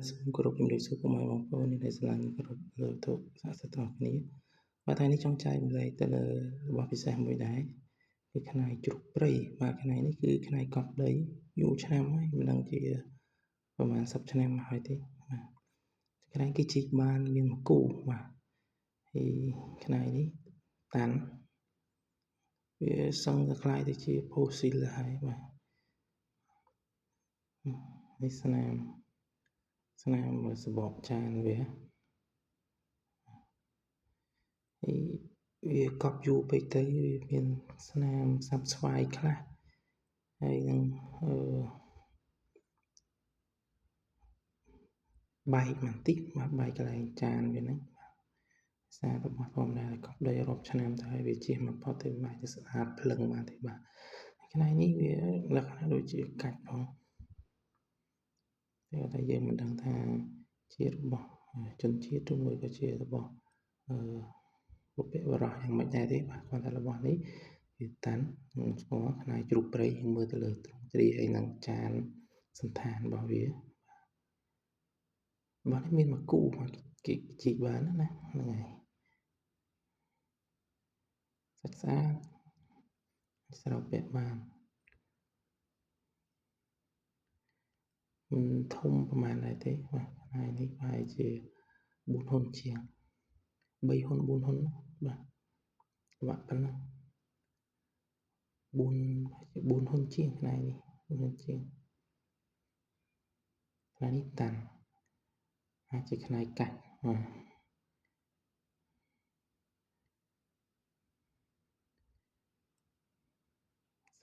សូមគោរពជំរាបសួរពុកម៉ែបងប្អូនអ្នកដែលស្រឡាញ់គោរពលើទុកសាសនាគ្នាបាទថ្ងៃនេះចង់ចែកម្លែកទៅលើរបស់ពិសេសមួយដែរគឺខ្នាយជ្រូកព្រៃបាទខ្នាយនេះគឺខ្នាយកប់ដីយូរឆ្នាំហើយមិនដឹងជាប្រហែល10ឆ្នាំមកហើយទេបាទខ្នាយគឺជីកបានមានមួយគូបាទហើយខ្នាយនេះតាន់វាសឹងតែខ្លាយទៅជាផូស៊ីលហើយបាទនេះស្នាមសបកចានវាវាកប់យូរពេកទៅវាមានស្នាមសាប់ស្វាយខ្លះហើយនឹងបែកបន្តិចបាទបែកកន្លែងចានវាហ្នឹងសាររបស់ធម្មតាកប់ដីរាប់ឆ្នាំទៅហើយវាជិះមកផុតទៅមិនអាចស្អាតភ្លឹងបានទេបាទខ្នាយនេះវាលក្ខណៈដូចជាកាច់ផងតែយើងមិនដឹងថាជារបស់ជនជាតិឬមួយក៏ជារបស់បុព្វបុរសយ៉ាងម៉េចដែរទេបាទគាត់ថារបស់នេះវាតាន់ខ្ញុំស្គាល់ខ្នាយជ្រូកព្រៃយើងមើលទៅលើទ្រង់ទ្រាយហើយនឹងចានសន្តានរបស់វាបាទនេះមានមួយគូគេជីកបានណាហ្នឹងហើយសាច់ស្អាតស្រោបពាក់បានមិនធំប្រហែលដែរទេបាទហើយនេះប្រហែលជា4ហ៊ុនជាង3ហ៊ុន4ហ៊ុនបាទវាក់ប៉ុណ្ណឹង4ហ៊ុនជាងថ្ងៃនេះ4ហ៊ុនជាងថ្ងៃនេះតាន់អាចជាថ្ងៃកាច់ស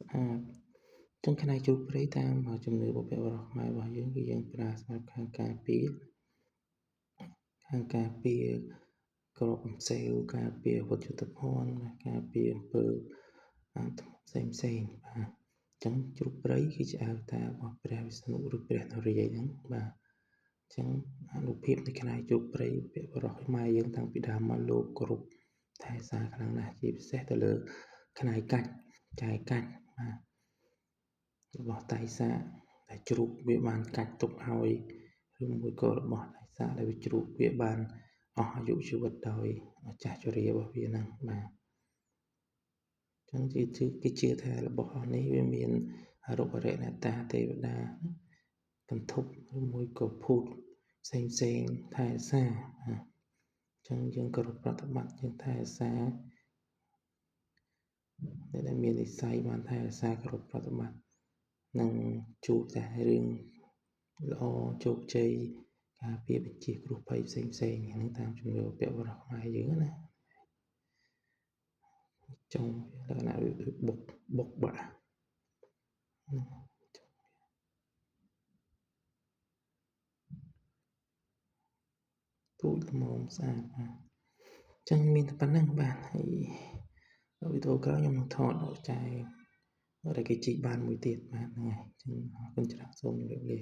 ្អាតចឹងខ្នាយជ្រូកព្រៃតាមជំនឿបុព្វបុរសខ្មែររបស់យើងគឺយើងប្រើសម្រាប់ខាងការពារក្របអំសេវការពារវត្ថុយុទ្ធភ័ណ្ឌការពារអំពើផ្សេងបាទចឹងជ្រូកព្រៃគឺជាអវតាររបស់ព្រះវិស្ណុឬព្រះនរាយណ៍ហ្នឹងបាទចឹងអនុភាពនៃខ្នាយជ្រូកព្រៃបុព្វបុរសខ្មែរយើងតាំងពីដើមមកលោកគោរពថែសារខ្លាំងណាស់ជាពិសេសទៅលើខ្នាយកាច់ចាយកាច់បាទរបស់តៃសាតែជ្រូកវាបានកាច់ទុកឲ្យឬមួយក៏របស់តៃសាដែលវាជ្រូកវាបានអស់អាយុជីវិតដោយចាស់ជរារបស់វាហ្នឹងបាទចឹងគេជឿថារបស់នេះវាមានរុក្ខរអ្នកតាទេវតាកន្ធប់ឬមួយក៏ភូតផ្សេងថែរក្សាចឹងយើងគោរពប្រតិបត្តិយើងថែរក្សាដែលមាននិស្ស័យបានថែរក្សាគោរពប្រតិបត្តិនិងជួបតែរឿងល្អជោគជ័យការពារបញ្ជាគ្រោះភ័យផ្សេងហ្នឹងតាមជំនឿបុព្វបុរសខ្មែរយើងណាចុងលក្ខណៈដូចបុកបាក់ទូចល្មមស្អាតបាទចឹងមានតែប៉ុណ្្នឹងបាទហើយវីដេអូក្រោយខ្ញុំនឹងថតចែកដែលគេជីកបានមួយទៀតបាទហ្នឹងហើយចឹងអរគុណច្រើនសូមជម្រាបលា